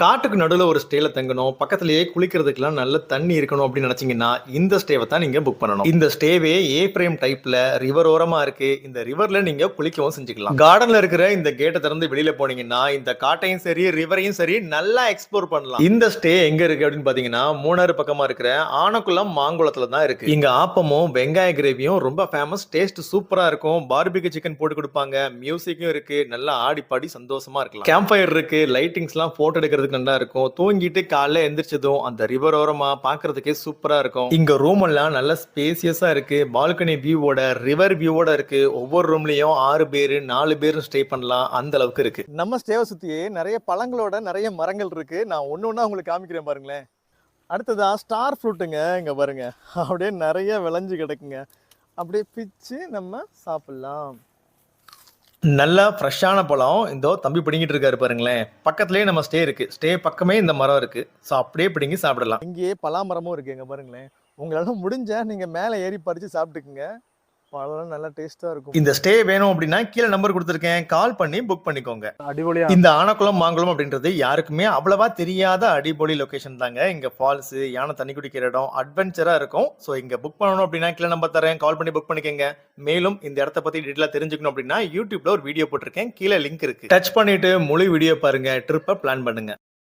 காட்டுக்கு நடுவுல ஒரு ஸ்டேல தங்கணும். பக்கத்திலேயே குளிக்கிறதுக்குலாம் நல்ல தண்ணி இருக்கணும் அப்படின்னு நினைச்சீங்கன்னா, இந்த ஸ்டேவ தான் நீங்க புக் பண்ணணும். இந்த ஸ்டேவே ஏ ஃப்ரேம் டைப்ல ரிவர் ஓரமா இருக்கு. இந்த ரிவர்ல நீங்க குளிக்கவும் செஞ்சுக்கலாம். கார்டன்ல இருக்கிற இந்த கேட்ட திறந்து வெளியில போனீங்கன்னா, இந்த காட்டையும் சரி, ரிவரையும் சரி நல்லா எக்ஸ்ப்ளோர் பண்ணலாம். இந்த ஸ்டே எங்க இருக்கு அப்படின்னு பாத்தீங்கன்னா, மூணாறு பக்கமா இருக்கிற ஆனக்குளம் மாங்குளத்துல தான் இருக்கு. இங்க ஆப்பமும், வெங்காய கிரேவியும் ரொம்ப ஃபேமஸ். டேஸ்ட் சூப்பரா இருக்கும். பார்பிக்யூ சிக்கன் போட்டு கொடுப்பாங்க. மியூசிக்கும் இருக்கு. நல்லா ஆடி பாடி சந்தோஷமா இருக்கலாம். கேம்ப் ஃபயர் இருக்கு. லைட்டிங்ஸ்லாம் போட்டோ எடுக்கிறது நல்லா இருக்கும். தூங்கிட்டு காலைல எந்திரிச்சதும் அந்த ரிவர் ஓரமா பாக்குறதுக்கே சூப்பரா இருக்கும். இங்க ரூம் எல்லாம் நல்ல ஸ்பேசியஸா இருக்கு. பால்கனி வியூவோட, ரிவர் வியூவோட இருக்கு. ஒவ்வொரு ரூம்லயும் 6 பேரு 4 பேரும் ஸ்டே பண்ணலாம். அந்த அளவுக்கு இருக்கு. நம்ம ஸ்டேவை சுத்தியே நிறைய பழங்களோட நிறைய மரங்கள் இருக்கு. நான் ஒண்ணு உங்களுக்கு காமிக்கிறேன் பாருங்களேன். அடுத்ததா ஸ்டார் ஃப்ரூட்டுங்க. இங்க பாருங்க, அப்படியே நிறைய விளைஞ்சு கிடக்குங்க. அப்படியே பிச்சு நம்ம சாப்பிடலாம். நல்லா ஃப்ரெஷ்ஷான பழம். இந்தோ தம்பி பிடுங்கிட்டு இருக்காரு பாருங்களேன். பக்கத்திலேயே நம்ம ஸ்டே இருக்கு. ஸ்டே பக்கமே இந்த மரம் இருக்கு. ஸோ அப்படியே பிடுங்கி சாப்பிடலாம். இங்கேயே பலாமரமும் இருக்கு. இங்க பாருங்களேன். உங்களால முடிஞ்சா நீங்க மேலே ஏறி பறிச்சு சாப்பிட்டுக்குங்க. பழம் நல்லா டேஸ்டா இருக்கும். இந்த ஸ்டே வேணும் அப்படின்னா கீழே நம்பர் கொடுத்துருக்கேன். கால் பண்ணி புக் பண்ணிக்கோங்க. அடிபொலியா இந்த ஆனக்குளம் மாங்குளம் அப்படின்றது யாருக்குமே அவ்வளவா தெரியாத அடிபொலி லொகேஷன் தாங்க. இங்க ஃபால்ஸ், யானை தண்ணி குடிக்கிற இடம், அட்வென்ச்சரா இருக்கும். ஸோ இங்க புக் பண்ணணும் அப்படின்னா கீழே நம்பர் தரேன். கால் பண்ணி புக் பண்ணிக்கோங்க. மேலும் இந்த இடத்த பத்தி டீட்டெயிலா தெரிஞ்சுக்கணும் அப்படின்னா யூடியூப்ல ஒரு வீடியோ போட்டிருக்கேன். கீழே லிங்க் இருக்கு. டச் பண்ணிட்டு முழு வீடியோ பாருங்க. ட்ரிப்பை பிளான் பண்ணுங்க.